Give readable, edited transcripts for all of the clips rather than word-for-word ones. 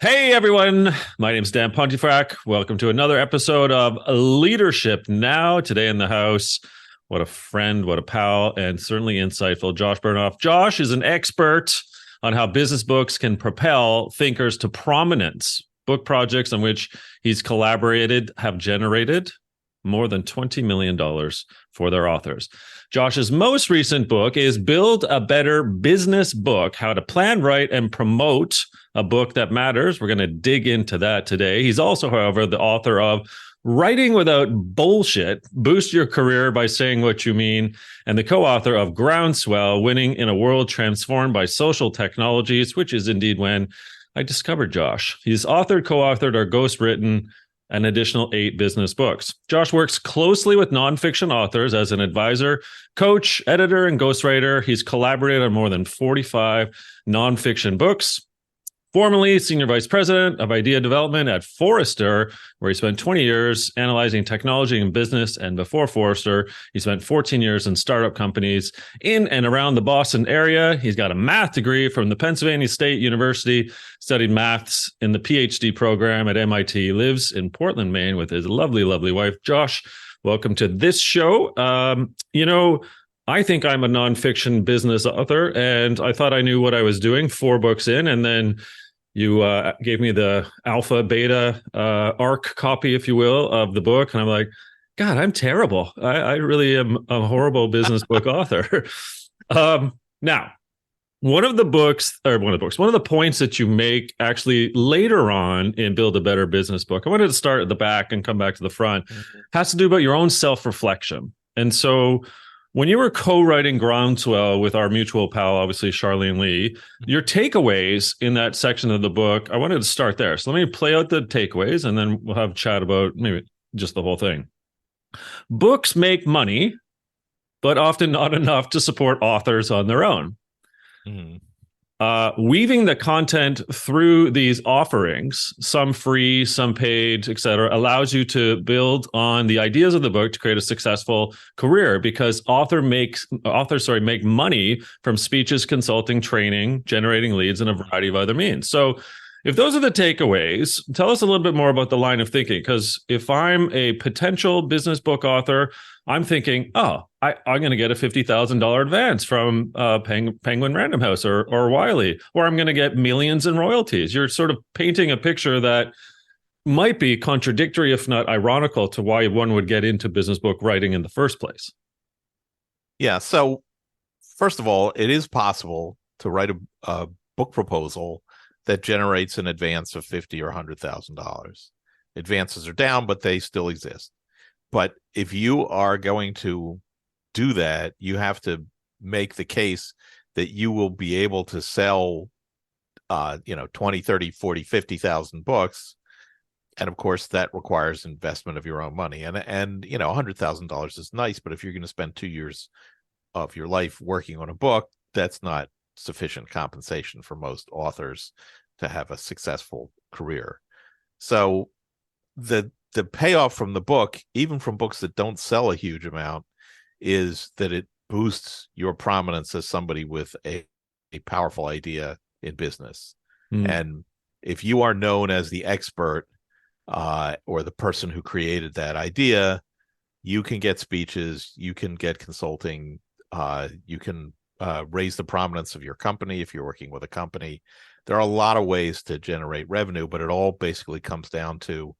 Hey everyone, my name is Dan Pontifrac. Welcome to another episode of Leadership Now. Today in the house, what a friend, what a pal, and certainly insightful, Josh Bernoff. Josh is an expert on how business books can propel thinkers to prominence. Book projects on which he's collaborated have generated more than $20 million for their authors. Josh's most recent book is Build a Better Business Book, How to Plan, Write, and Promote a Book That Matters. We're going to dig into that today. He's also, however, the author of Writing Without Bullshit, Boost Your Career by Saying What You Mean, and the co-author of Groundswell, Winning in a World Transformed by Social Technologies, which is indeed when I discovered Josh. He's authored, co-authored, or ghostwritten an additional 8 business books. Josh works closely with nonfiction authors as an advisor, coach, editor, and ghostwriter. He's collaborated on more than 45 nonfiction books. Formerly Senior Vice President of Idea Development at Forrester, where he spent 20 years analyzing technology and business. And before Forrester, he spent 14 years in startup companies in and around the Boston area. He's got a math degree from the Pennsylvania State University, studied maths in the PhD program at MIT, lives in Portland, Maine with his lovely, lovely wife. Josh, welcome to this show. I think I'm a nonfiction business author, and I thought I knew what I was doing 4 books in, and then you gave me the alpha, beta, ARC copy, if you will, of the book. And I'm like, God, I'm terrible. I really am a horrible business book author. Now, one of the points that you make actually later on in Build a Better Business Book, I wanted to start at the back and come back to the front, has to do about your own self-reflection. And so when you were co-writing Groundswell with our mutual pal, obviously Charlene Lee, your takeaways in that section of the book, I wanted to start there. So let me play out the takeaways and then we'll have a chat about maybe just the whole thing. Books make money, but often not enough to support authors on their own. Mm-hmm. Weaving the content through these offerings, some free, some paid, et cetera, allows you to build on the ideas of the book to create a successful career because authors make money from speeches, consulting, training, generating leads, and a variety of other means. So if those are the takeaways, tell us a little bit more about the line of thinking. Because if I'm a potential business book author, I'm thinking, I'm going to get a $50,000 advance from Penguin Random House or Wiley, or I'm going to get millions in royalties. You're sort of painting a picture that might be contradictory, if not ironical, to why one would get into business book writing in the first place. Yeah. So first of all, it is possible to write a book proposal that generates an advance of $50,000 or $100,000. Advances are down, but they still exist. But if you are going to do that, you have to make the case that you will be able to sell 20, 30, 40, 50,000 books. And of course, that requires investment of your own money. And $100,000 is nice, but if you're going to spend 2 years of your life working on a book, that's not sufficient compensation for most authors to have a successful career. So the payoff from the book, even from books that don't sell a huge amount, is that it boosts your prominence as somebody with a powerful idea in business. And if you are known as the expert or the person who created that idea, you can get speeches, you can get consulting, you can raise the prominence of your company if you're working with a company. There are a lot of ways to generate revenue, but it all basically comes down to,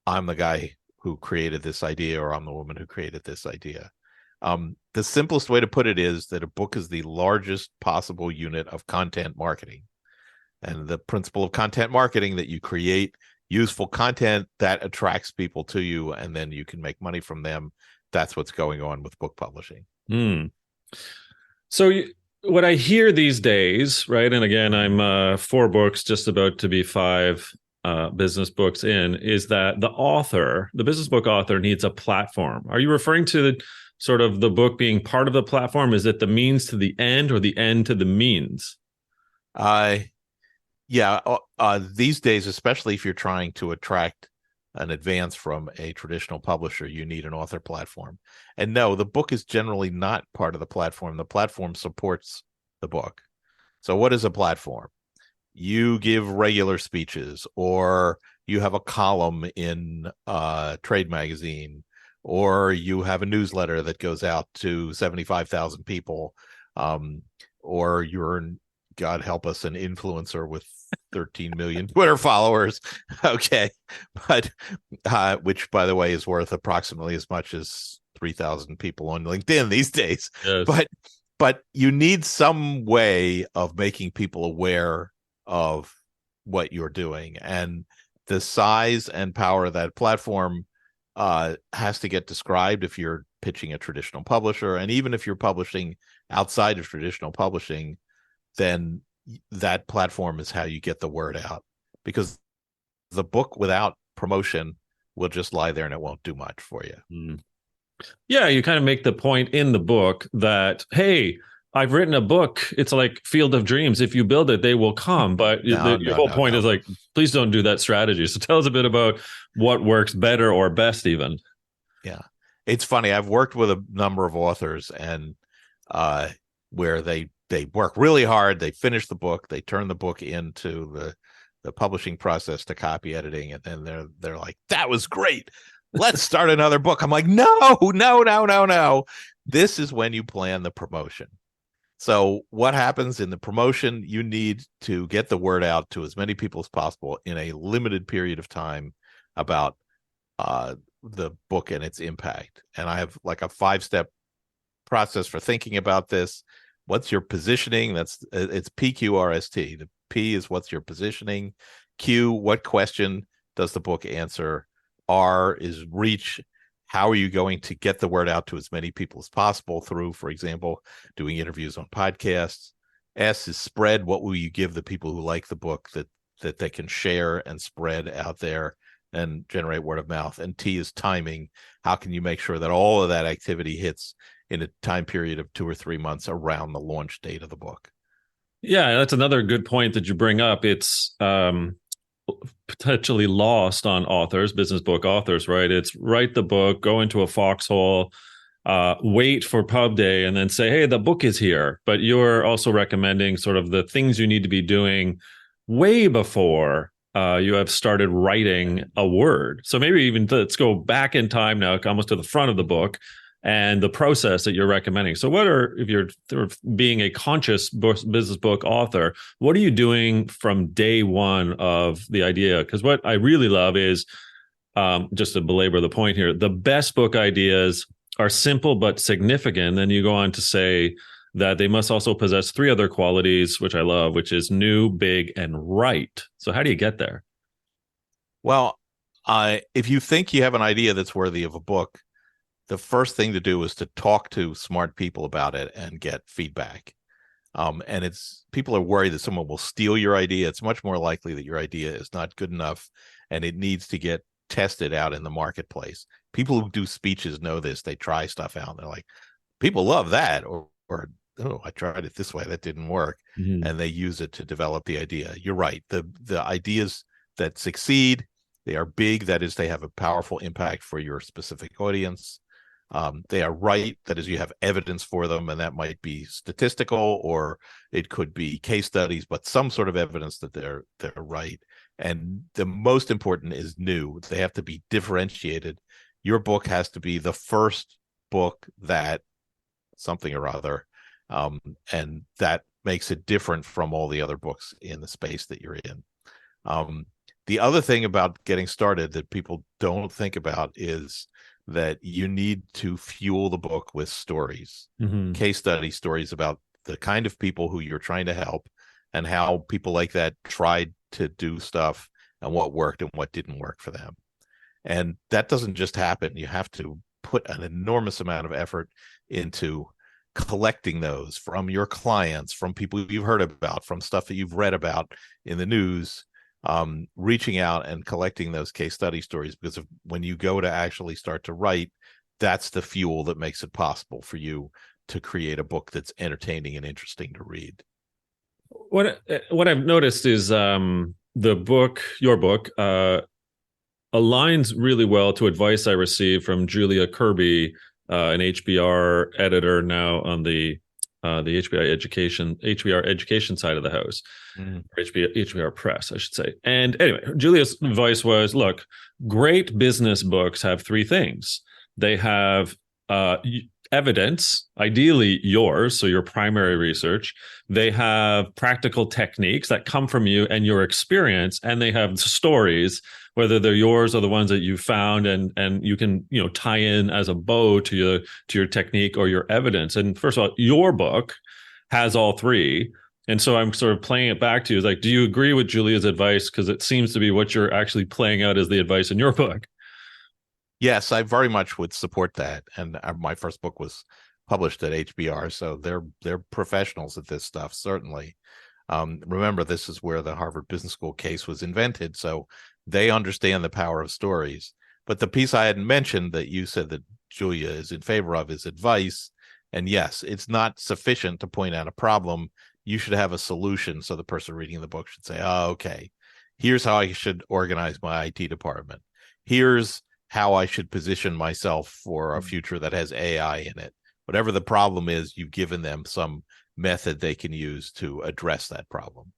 I'm the guy who created this idea, or I'm the woman who created this idea. The simplest way to put it is that a book is the largest possible unit of content marketing. And the principle of content marketing, that you create useful content that attracts people to you, and then you can make money from them. That's what's going on with book publishing. So what I hear these days, right, and again, I'm 4 books, just about to be 5 business books in, is that the business book author needs a platform. Are you referring to sort of the book being part of the platform? Is it the means to the end or the end to the means? These days, especially if you're trying to attract an advance from a traditional publisher, you need an author platform. And no, the book is generally not part of the platform. The platform supports the book. So what is a platform? you give regular speeches, or you have a column in a trade magazine, or you have a newsletter that goes out to 75,000 people, or you're, God help us, an influencer with 13 million Twitter followers. Okay. But which, by the way, is worth approximately as much as 3,000 people on LinkedIn these days. Yes. But you need some way of making people aware of what you're doing, and the size and power of that platform has to get described if you're pitching a traditional publisher. And even if you're publishing outside of traditional publishing, then that platform is how you get the word out, because the book without promotion will just lie there and it won't do much for you. Mm. Yeah, you kind of make the point in the book that, hey, I've written a book. It's like Field of Dreams. If you build it, they will come. But your whole point is like, please don't do that strategy. So tell us a bit about what works better or best even. Yeah. It's funny. I've worked with a number of authors, and where they work really hard. They finish the book. They turn the book into the publishing process to copy editing. And then they're like, that was great. Let's start another book. I'm like, no. This is when you plan the promotion. So what happens in the promotion? You need to get the word out to as many people as possible in a limited period of time about the book and its impact. And I have like a 5-step process for thinking about this. What's your positioning? It's PQRST. The P is what's your positioning. Q, what question does the book answer? R is reach. How are you going to get the word out to as many people as possible through, for example, doing interviews on podcasts? S is spread. What will you give the people who like the book that they can share and spread out there and generate word of mouth? And T is timing. How can you make sure that all of that activity hits in a time period of 2 or 3 months around the launch date of the book? Yeah, that's another good point that you bring up. It's potentially lost on authors, business book authors, right? It's write the book, go into a foxhole, wait for pub day, and then say, hey, the book is here. But you're also recommending sort of the things you need to be doing way before you have started writing a word. So maybe even let's go back in time now, almost to the front of the book, and the process that you're recommending. So if you're being a conscious business book author, what are you doing from day one of the idea? Because what I really love is, just to belabor the point here, the best book ideas are simple but significant. Then you go on to say that they must also possess 3 other qualities, which I love, which is new, big, and right. So how do you get there? Well, if you think you have an idea that's worthy of a book, the first thing to do is to talk to smart people about it and get feedback. And people are worried that someone will steal your idea. It's much more likely that your idea is not good enough and it needs to get tested out in the marketplace. People who do speeches know this. They try stuff out and they're like, people love that. Or oh, I tried it this way. That didn't work. Mm-hmm. And they use it to develop the idea. You're right. The ideas that succeed, they are big. That is, they have a powerful impact for your specific audience. They are right. That is, you have evidence for them, and that might be statistical or it could be case studies, but some sort of evidence that they're right. And the most important is new. They have to be differentiated. Your book has to be the first book that something or other, and that makes it different from all the other books in the space that you're in. The other thing about getting started that people don't think about is that you need to fuel the book with stories, case study stories about the kind of people who you're trying to help and how people like that tried to do stuff and what worked and what didn't work for them. And that doesn't just happen. You have to put an enormous amount of effort into collecting those from your clients, from people you've heard about, from stuff that you've read about in the news, reaching out and collecting those case study stories, because when you go to actually start to write, that's the fuel that makes it possible for you to create a book that's entertaining and interesting to read. What I've noticed is your book, aligns really well to advice I received from Julia Kirby, an HBR editor now on the the HBR education side of the house, or HBR Press, I should say. And anyway, Julia's advice was, look, great business books have three things. They have evidence, ideally yours, so your primary research. They have practical techniques that come from you and your experience, and they have stories, whether they're yours or the ones that you found, and you can tie in as a bow to your technique or your evidence. And first of all, your book has all three. And so I'm sort of playing it back to you. It's like, do you agree with Julia's advice? Because it seems to be what you're actually playing out as the advice in your book. Yes, I very much would support that. And my first book was published at HBR, so they're professionals at this stuff, certainly. Remember, this is where the Harvard Business School case was invented, so they understand the power of stories. But the piece I hadn't mentioned that you said that Julia is in favor of is advice. And yes, it's not sufficient to point out a problem. You should have a solution, so the person reading the book should say, oh, okay, here's how I should organize my IT department. Here's how I should position myself for a future that has AI in it. Whatever the problem is, you've given them some method they can use to address that problem.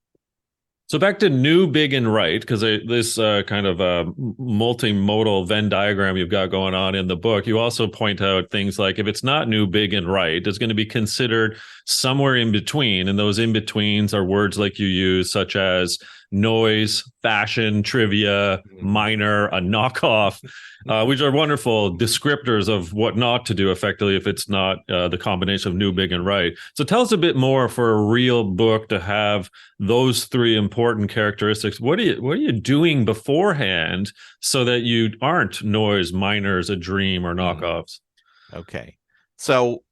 So back to new, big, and right, because this kind of multimodal Venn diagram you've got going on in the book, you also point out things like if it's not new, big, and right, it's going to be considered somewhere in between. And those in-betweens are words like you use, such as noise, fashion, trivia, minor, a knockoff, which are wonderful descriptors of what not to do effectively if it's not the combination of new, big, and right. So tell us a bit more for a real book to have those three important characteristics. What are you doing beforehand so that you aren't noise, minors, a dream, or knockoffs? Okay. So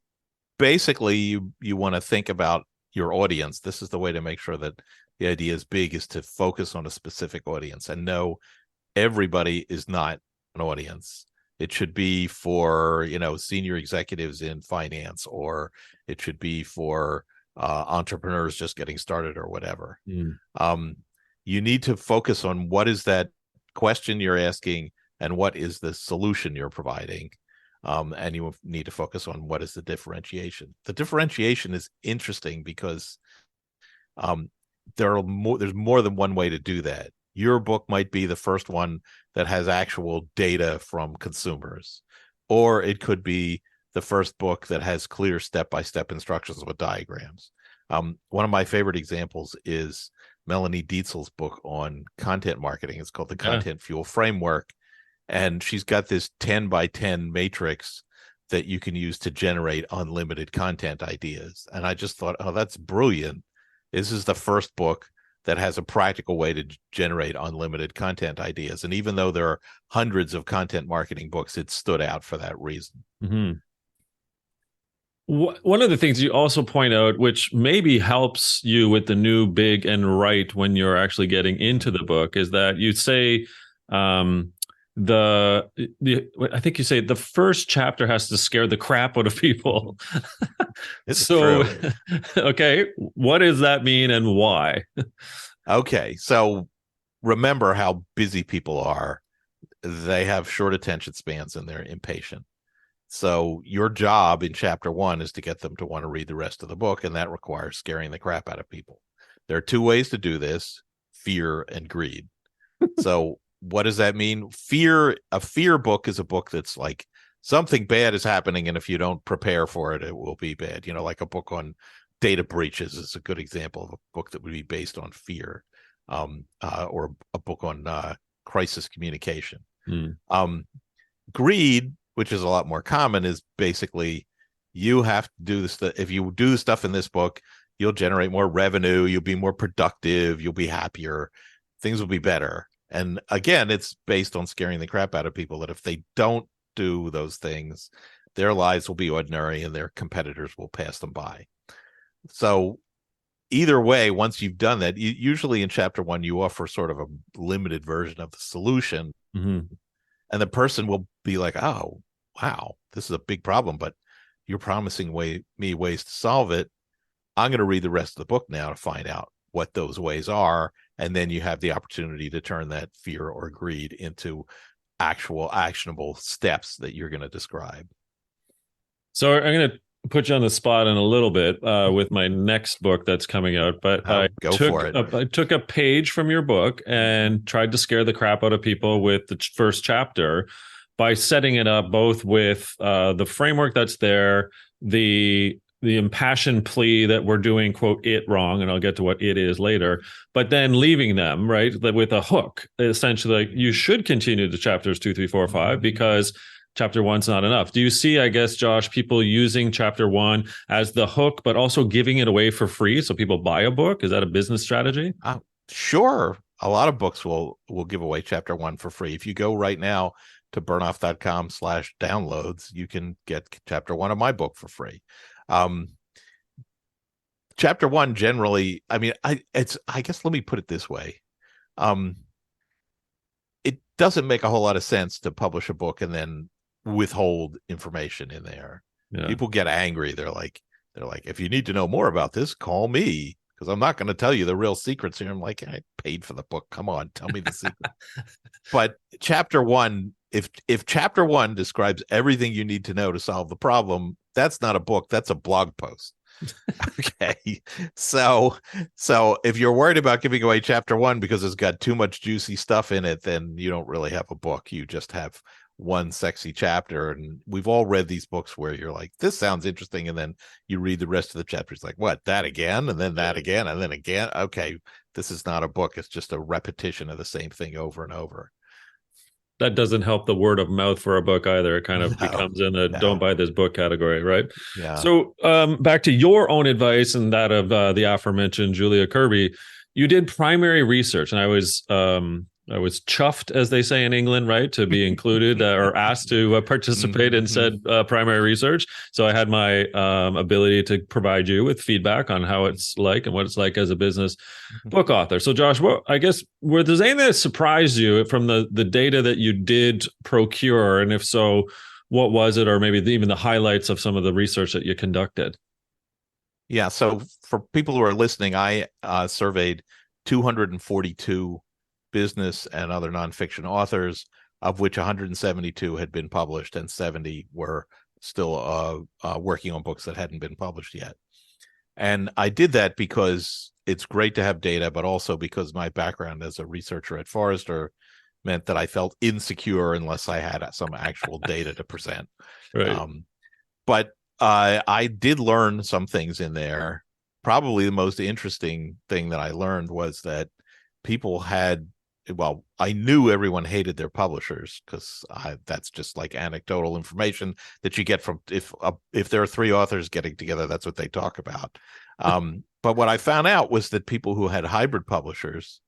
basically you want to think about your audience. This is the way to make sure that the idea is big, is to focus on a specific audience and know everybody is not an audience. It should be for, senior executives in finance, or it should be for entrepreneurs just getting started or whatever. You need to focus on what is that question you're asking and what is the solution you're providing. And you need to focus on what is the differentiation. The differentiation is interesting because there's more than one way to do that. Your book might be the first one that has actual data from consumers, or it could be the first book that has clear step-by-step instructions with diagrams. One of my favorite examples is Melanie Dietzel's book on content marketing. It's called the Content Fuel Framework. And she's got this 10 by 10 matrix that you can use to generate unlimited content ideas. And I just thought, oh, that's brilliant. This is the first book that has a practical way to generate unlimited content ideas. And even though there are hundreds of content marketing books, it stood out for that reason. Mm-hmm. One of the things you also point out, which maybe helps you with the new, big, and right when you're actually getting into the book, is that you say I think you say the first chapter has to scare the crap out of people. It's true. Okay, what does that mean and why? Okay, so remember how busy people are. They have short attention spans and they're impatient. So your job in chapter 1 is to get them to want to read the rest of the book, and that requires scaring the crap out of people. There are two ways to do this: fear and greed. So what does that mean? A fear book is a book that's like something bad is happening, and if you don't prepare for it, it will be bad. Like a book on data breaches is a good example of a book that would be based on fear, or a book on crisis communication. Greed, which is a lot more common, is basically you have to do this. If you do the stuff in this book, you'll generate more revenue, you'll be more productive, you'll be happier, things will be better. And again, it's based on scaring the crap out of people that if they don't do those things, their lives will be ordinary and their competitors will pass them by. So either way, once you've done that, usually in chapter 1, you offer sort of a limited version of the solution. And the person will be like, oh, wow, this is a big problem, but you're promising me ways to solve it. I'm going to read the rest of the book now to find out what those ways are. And then you have the opportunity to turn that fear or greed into actual actionable steps that you're going to describe. So I'm going to put you on the spot in a little bit with my next book that's coming out, but Oh, go for it. I took a page from your book and tried to scare the crap out of people with the first chapter by setting it up both with the framework that's there, the impassioned plea that we're doing quote it wrong, and I'll get to what it is later, but then leaving them right with a hook, essentially like you should continue to chapters 2, 3, 4, 5 because chapter one's not enough. Do you see, I guess, Josh, people using chapter one as the hook, but also giving it away for free so people buy a book? Is that a business strategy? Sure. A lot of books will give away chapter one for free. If you go right now to bernoff.com/downloads, you can get chapter one of my book for free. Chapter one generally, I mean, I guess let me put it this way. It doesn't make a whole lot of sense to publish a book and then withhold information in there. Yeah. People get angry. They're like, if you need to know more about this, call me because I'm not going to tell you the real secrets here. I'm like, I paid for the book. Come on, tell me the secret. But chapter one, if chapter one describes everything you need to know to solve the problem, that's not a book. That's a blog post. Okay. So if you're worried about giving away chapter one because it's got too much juicy stuff in it, then you don't really have a book. You just have one sexy chapter. And we've all read these books where you're like, this sounds interesting. And then you read the rest of the chapters like, what, that again? And then that again, and then again. Okay. This is not a book. It's just a repetition of the same thing over and over. That doesn't help the word of mouth for a book either. It kind of becomes in the don't buy this book category, right? Yeah. So back to your own advice and that of the aforementioned Julia Kirby, you did primary research, and I was chuffed, as they say in England, right, to be included or asked to participate in said primary research. So I had my ability to provide you with feedback on how it's like and what it's like as a business book author. So Josh, I guess, were there anything that surprised you from the data that you did procure? And if so, what was it? Or maybe even the highlights of some of the research that you conducted? Yeah. So for people who are listening, I surveyed 242 business and other nonfiction authors, of which 172 had been published and 70 were still working on books that hadn't been published yet. And I did that because it's great to have data, but also because my background as a researcher at Forrester meant that I felt insecure unless I had some actual data to present. Right. But I did learn some things in there. Probably the most interesting thing that I learned was that people had, well, I knew everyone hated their publishers because that's just like anecdotal information that you get from if there are three authors getting together, that's what they talk about. But what I found out was that people who had hybrid publishers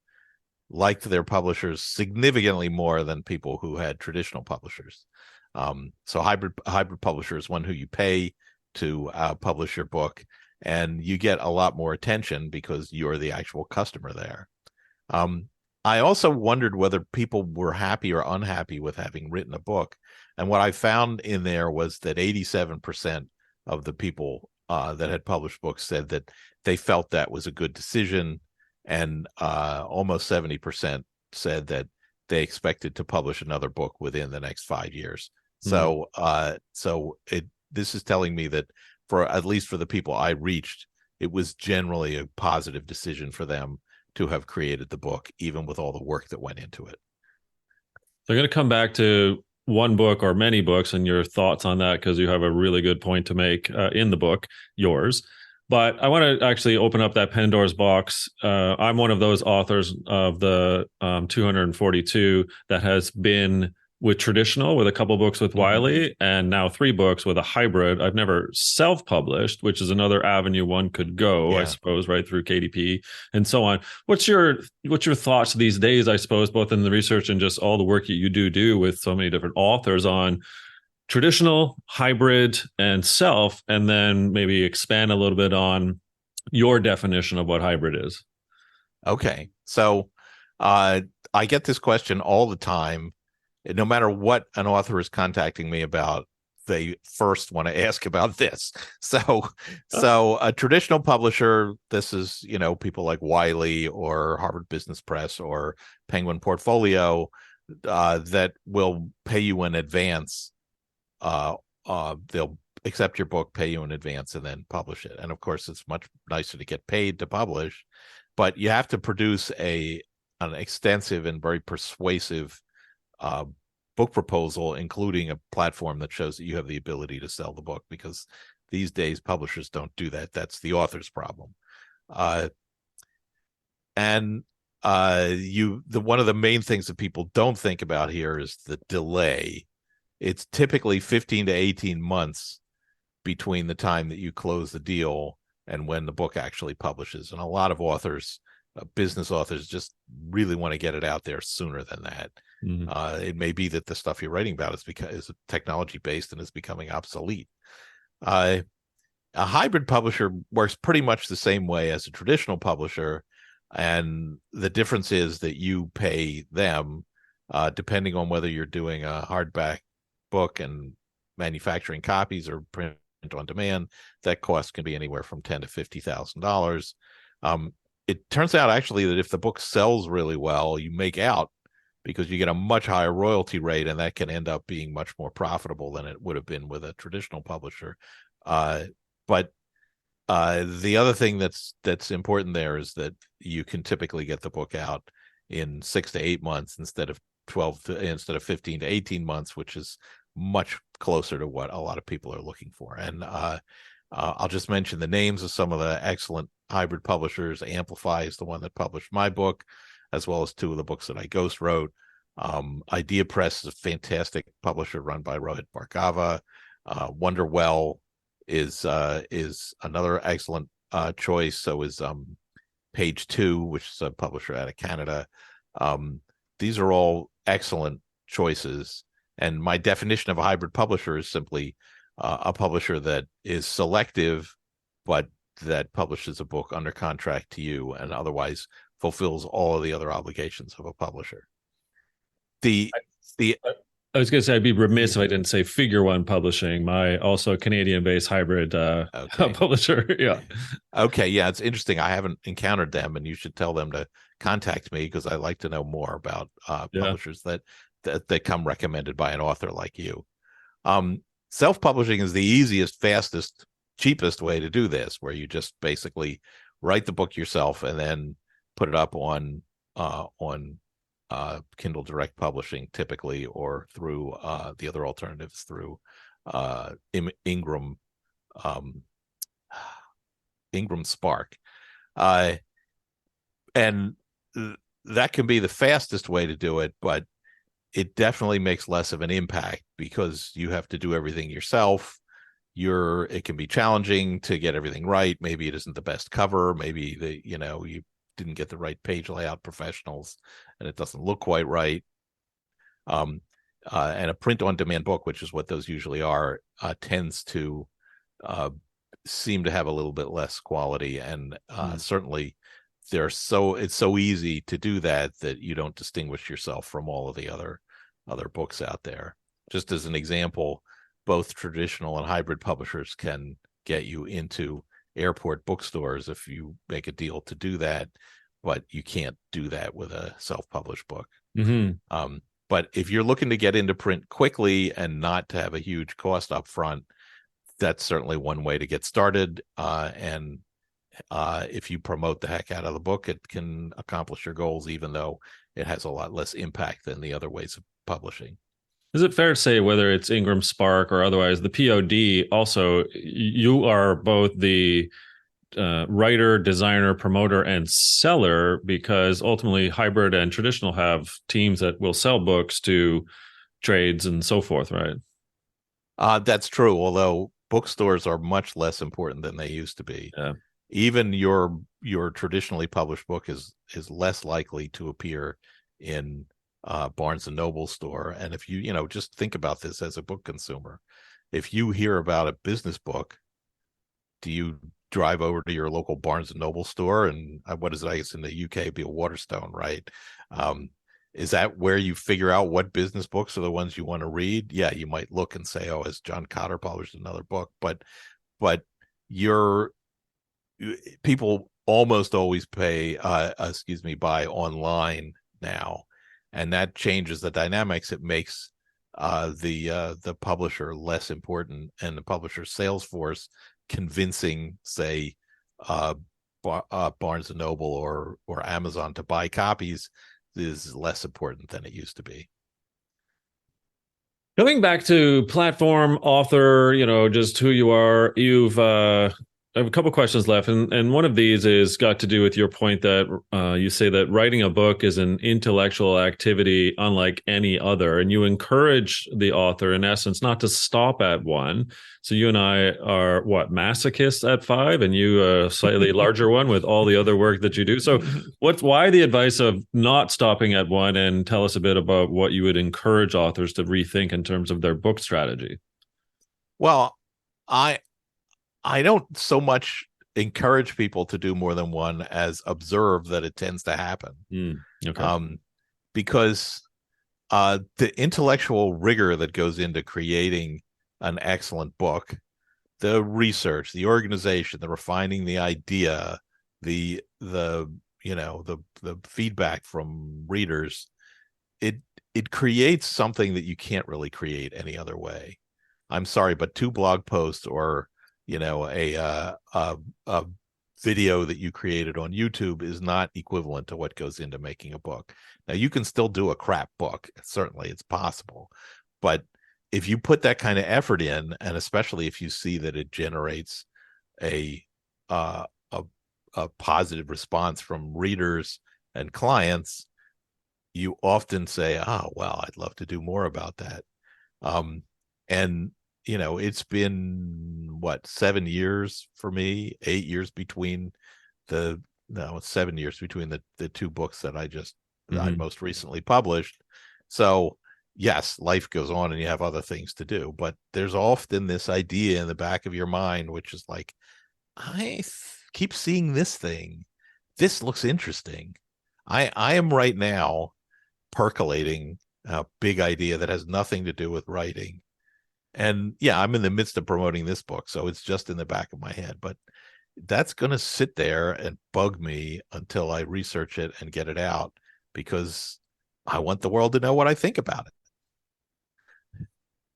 liked their publishers significantly more than people who had traditional publishers. So hybrid publisher is one who you pay to publish your book, and you get a lot more attention because you're the actual customer there. I also wondered whether people were happy or unhappy with having written a book. And what I found in there was that 87% of the people that had published books said that they felt that was a good decision. And almost 70% said that they expected to publish another book within the next 5 years. Mm-hmm. This is telling me that at least for the people I reached, it was generally a positive decision for them to have created the book, even with all the work that went into it. So I'm going to come back to one book or many books and your thoughts on that, because you have a really good point to make in the book, yours. But I want to actually open up that Pandora's box. I'm one of those authors of the 242 that has been with traditional, with a couple books with Wiley, and now 3 books with a hybrid. I've never self-published, which is another avenue one could go, I suppose, right through KDP and so on. What's your thoughts these days, I suppose, both in the research and just all the work that you do with so many different authors on traditional, hybrid, and self, and then maybe expand a little bit on your definition of what hybrid is? Okay. So I get this question all the time. No matter what an author is contacting me about, they first want to ask about this. So a traditional publisher, this is, people like Wiley or Harvard Business Press or Penguin Portfolio that will pay you in advance. They'll accept your book, pay you in advance, and then publish it. And of course, it's much nicer to get paid to publish, but you have to produce an extensive and very persuasive uh, book proposal, including a platform that shows that you have the ability to sell the book, because these days publishers don't do that. That's the author's problem. And one of the main things that people don't think about here is the delay. It's typically 15 to 18 months between the time that you close the deal and when the book actually publishes. And a lot of authors, business authors, just really want to get it out there sooner than that. Mm-hmm. It may be that the stuff you're writing about is technology based and is becoming obsolete. A hybrid publisher works pretty much the same way as a traditional publisher, and the difference is that you pay them depending on whether you're doing a hardback book and manufacturing copies or print on demand. That cost can be anywhere from $10,000 to $50,000. It turns out actually that if the book sells really well, you make out because you get a much higher royalty rate, and that can end up being much more profitable than it would have been with a traditional publisher. But the other thing that's important there is that you can typically get the book out in 6 to 8 months instead of 15 to 18 months, which is much closer to what a lot of people are looking for. And I'll just mention the names of some of the excellent hybrid publishers. Amplify is the one that published my book, as well as 2 of the books that I ghost wrote. Idea Press is a fantastic publisher run by Rohit Bhargava. Wonderwell is another excellent choice. So is Page 2, which is a publisher out of Canada. These are all excellent choices. And my definition of a hybrid publisher is simply a publisher that is selective, but that publishes a book under contract to you and otherwise fulfills all of the other obligations of a publisher. I was going to say, I'd be remiss if I didn't say Figure One Publishing, my also Canadian-based hybrid publisher. Yeah. Okay. Yeah, it's interesting. I haven't encountered them, and you should tell them to contact me because I like to know more about publishers that come recommended by an author like you. Self-publishing is the easiest, fastest, cheapest way to do this, where you just basically write the book yourself and then put it up on Kindle Direct Publishing, typically, or through the other alternatives through Ingram Spark, and that can be the fastest way to do it, but it definitely makes less of an impact because you have to do everything yourself. It can be challenging to get everything right. Maybe it isn't the best cover. Maybe you didn't get the right page layout professionals and it doesn't look quite right. And a print on demand book, which is what those usually are, tends to seem to have a little bit less quality. And certainly it's so easy to do that you don't distinguish yourself from all of the other books out there. Just as an example, both traditional and hybrid publishers can get you into airport bookstores if you make a deal to do that, but you can't do that with a self-published book. Mm-hmm. But if you're looking to get into print quickly and not to have a huge cost up front, that's certainly one way to get started. And if you promote the heck out of the book, it can accomplish your goals, even though it has a lot less impact than the other ways of publishing. Is it fair to say, whether it's Ingram Spark or otherwise, the POD also, you are both the writer, designer, promoter, and seller, because ultimately hybrid and traditional have teams that will sell books to trades and so forth, right? That's true, although bookstores are much less important than they used to be. Yeah. Even your traditionally published book is less likely to appear in Barnes and Noble store. And if you just think about this as a book consumer, if you hear about a business book, do you drive over to your local Barnes and Noble store? And what is it? I guess in the UK it'd be a Waterstone, right? Is that where you figure out what business books are the ones you want to read? Yeah, you might look and say, oh, has John Cotter published another book? But people almost always buy online now, and that changes the dynamics. It makes the publisher less important, and the publisher's sales force convincing, say, Barnes and Noble or Amazon to buy copies is less important than it used to be. Coming back to platform, author, just who you are, I have a couple questions left, and one of these is got to do with your point that you say that writing a book is an intellectual activity unlike any other, and you encourage the author, in essence, not to stop at one. So you and I are masochists at 5, and you a slightly larger one with all the other work that you do. So why the advice of not stopping at one, and tell us a bit about what you would encourage authors to rethink in terms of their book strategy? Well, I don't so much encourage people to do more than one as observe that it tends to happen. Okay. Because the intellectual rigor that goes into creating an excellent book, the research, the organization, the refining the idea, the feedback from readers, it creates something that you can't really create any other way. I'm sorry, but 2 blog posts or a video that you created on YouTube is not equivalent to what goes into making a book. Now, you can still do a crap book. Certainly, it's possible. But if you put that kind of effort in, and especially if you see that it generates a positive response from readers and clients, you often say, "Oh, well, I'd love to do more about that." And it's been 7 years for me, 8 years between it's 7 years between the 2 books that I most recently published. So yes, life goes on and you have other things to do, but there's often this idea in the back of your mind, which is like, I keep seeing this thing. This looks interesting. I am right now percolating a big idea that has nothing to do with writing. And yeah, I'm in the midst of promoting this book, so it's just in the back of my head, but that's going to sit there and bug me until I research it and get it out, because I want the world to know what I think about it.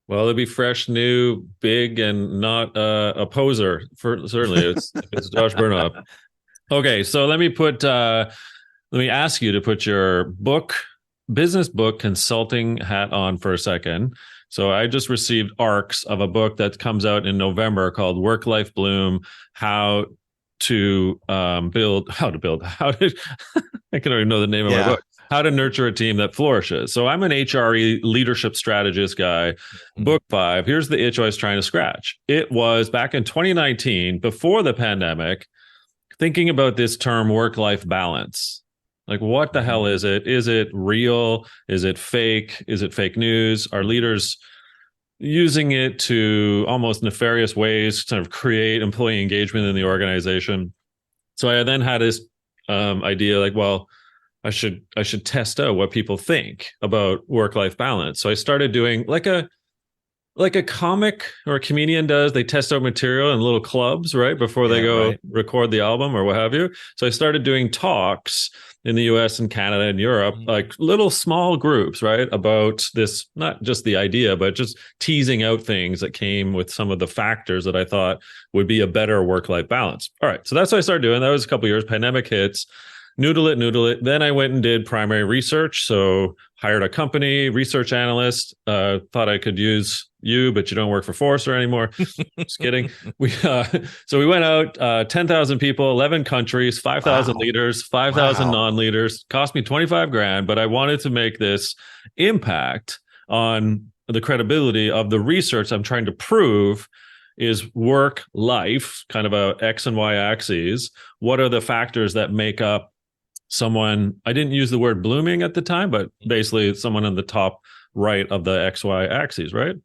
Well, it'd be fresh, new, big, and not a poser. Certainly, it's Josh Bernoff. Okay, so let me ask you to put your business book consulting hat on for a second. So I just received ARCs of a book that comes out in November called Work Life Bloom: How to build. I can already know the name of my book. How to Nurture a Team That Flourishes. So I'm an HRE leadership strategist guy. Book 5. Here's the itch I was trying to scratch. It was back in 2019, before the pandemic, thinking about this term work-life balance. Like, what the hell is it? Is it real? Is it fake? Is it fake news? Are leaders using it to almost nefarious ways to kind of create employee engagement in the organization? So I then had this idea, like, well, I should test out what people think about work-life balance. So I started doing like a comic or a comedian does. They test out material in little clubs, right, before they go record the album or what have you. So I started doing talks in the US and Canada and Europe, like little small groups, right, about this, not just the idea, but just teasing out things that came with some of the factors that I thought would be a better work-life balance. All right, so that's what I started doing. That was a couple of years. Pandemic hits. Noodle it. Then I went and did primary research. So hired a company, research analyst, thought I could use you, but you don't work for Forrester anymore. Just kidding. So we went out, 10,000 people, 11 countries, 5,000 leaders, 5,000 non-leaders. Cost me 25 grand, but I wanted to make this impact on the credibility of the research I'm trying to prove is work life, kind of a X and Y axes. What are the factors that make up someone? I didn't use the word blooming at the time, but basically someone on the top right of the XY axes, right?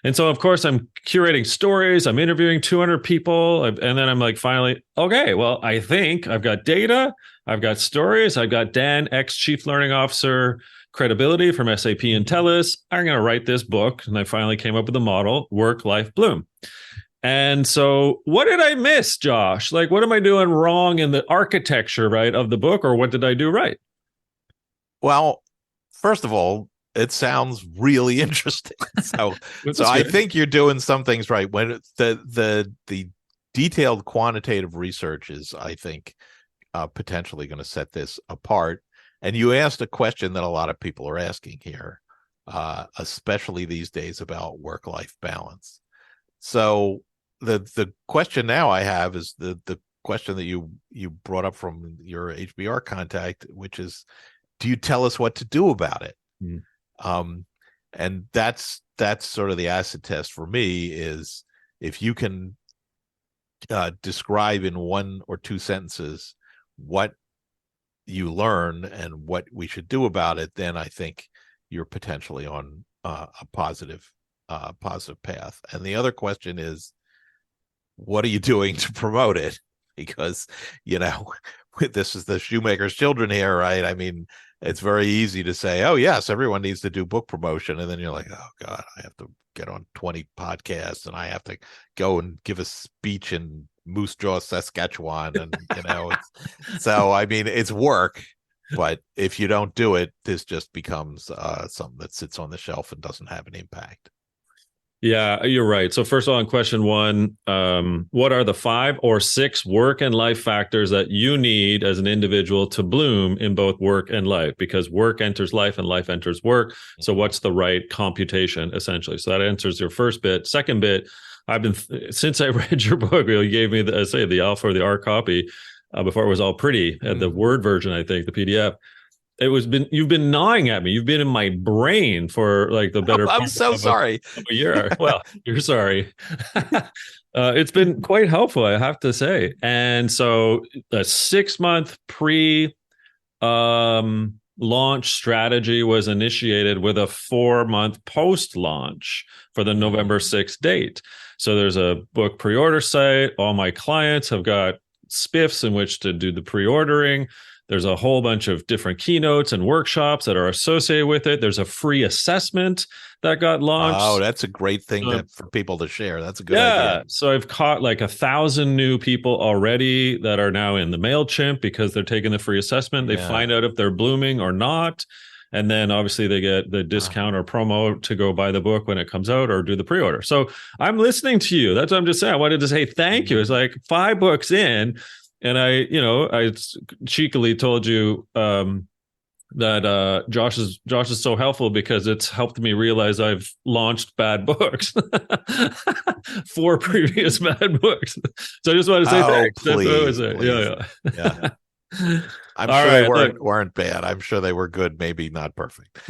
And so, of course, I'm curating stories. I'm interviewing 200 people. And then I'm like, finally, okay, well, I think I've got data. I've got stories. I've got Dan, ex-chief learning officer, credibility from SAP and TELUS. I'm going to write this book. And I finally came up with a model, Work Life Bloom. And so what did I miss, Josh? Like, what am I doing wrong in the architecture, right, of the book, or what did I do right? Well, first of all, it sounds really interesting. So I good. think you're doing some things right. When the detailed quantitative research is, I think, potentially going to set this apart. And you asked a question that a lot of people are asking here, especially these days, about work-life balance. So the question now I have is the question that you brought up from your HBR contact, which is, do you tell us what to do about it? And that's sort of the acid test for me, is if you can describe in 1 or 2 sentences what you learn and what we should do about it, then I think you're potentially on a positive path. And the other question is, what are you doing to promote it? Because, this is the shoemaker's children here, right? I mean, it's very easy to say, oh, yes, everyone needs to do book promotion. And then you're like, oh, God, I have to get on 20 podcasts and I have to go and give a speech in Moose Jaw, Saskatchewan. And, so, I mean, it's work. But if you don't do it, this just becomes something that sits on the shelf and doesn't have an impact. Yeah, you're right. So first of all, in question 1, what are the 5 or 6 work and life factors that you need as an individual to bloom in both work and life? Because work enters life and life enters work. So what's the right computation, essentially? So that answers your first bit. Second bit, since I read your book, you gave me the alpha or the R copy before it was all pretty, the Word version, I think, the PDF. You've been gnawing at me. You've been in my brain for like the better part of a year. Well, you're sorry. It's been quite helpful, I have to say. And so a 6-month launch strategy was initiated with a 4-month post-launch for the November 6th date. So there's a book pre-order site. All my clients have got spiffs in which to do the pre-ordering. There's a whole bunch of different keynotes and workshops that are associated with it. There's a free assessment that got launched. Oh, that's a great thing for people to share. That's a good idea. So I've caught like 1,000 new people already that are now in the MailChimp because they're taking the free assessment. They find out if they're blooming or not. And then obviously they get the discount or promo to go buy the book when it comes out or do the pre-order. So I'm listening to you. That's what I'm just saying. I wanted to say thank you. It's like 5 books in. And I cheekily told you that Josh is so helpful because it's helped me realize I've launched bad books, 4 previous bad books. So I just want to say thanks. Please, that's what I was saying. Yeah. I'm sure they weren't bad. I'm sure they were good, maybe not perfect.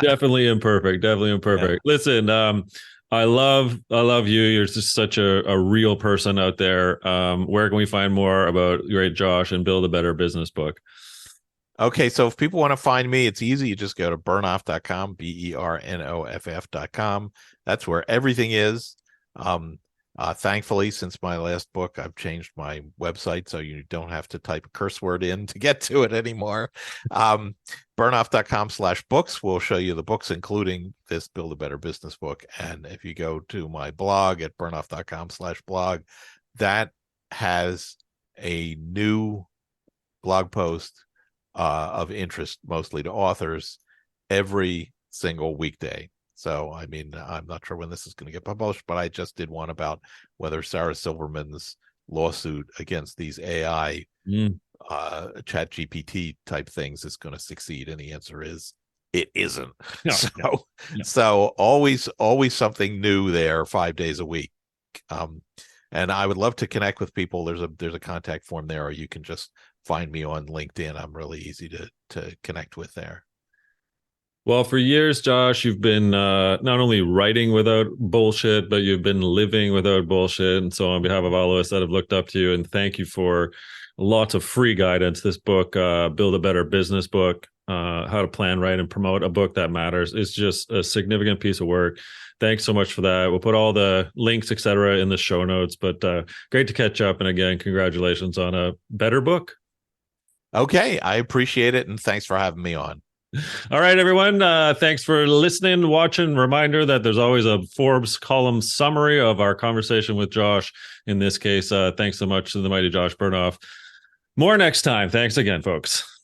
Definitely imperfect. Yeah. Listen, I love you. You're just such a real person out there. Where can we find more about great Josh and Build a Better Business Book? Okay, so if people want to find me, it's easy. You just go to bernoff.com, bernoff.com. That's where everything is. Thankfully, since my last book, I've changed my website, so you don't have to type a curse word in to get to it anymore. Bernoff.com/books will show you the books, including this Build a Better Business Book. And if you go to my blog at bernoff.com/blog, that has a new blog post of interest, mostly to authors, every single weekday. So, I mean, I'm not sure when this is going to get published, but I just did one about whether Sarah Silverman's lawsuit against these AI chat GPT type things is going to succeed. And the answer is it isn't. No. So always something new there 5 days a week. And I would love to connect with people. There's a contact form there, or you can just find me on LinkedIn. I'm really easy to connect with there. Well, for years, Josh, you've been not only writing without bullshit, but you've been living without bullshit. And so on behalf of all of us that have looked up to you, and thank you for lots of free guidance. This book, Build a Better Business Book, how to plan, write, and promote a book that matters, is just a significant piece of work. Thanks so much for that. We'll put all the links, etc., in the show notes. But great to catch up. And again, congratulations on a better book. Okay, I appreciate it. And thanks for having me on. All right, everyone. Thanks for listening, watching. Reminder that there's always a Forbes column summary of our conversation with Josh. In this case, thanks so much to the mighty Josh Bernoff. More next time. Thanks again, folks.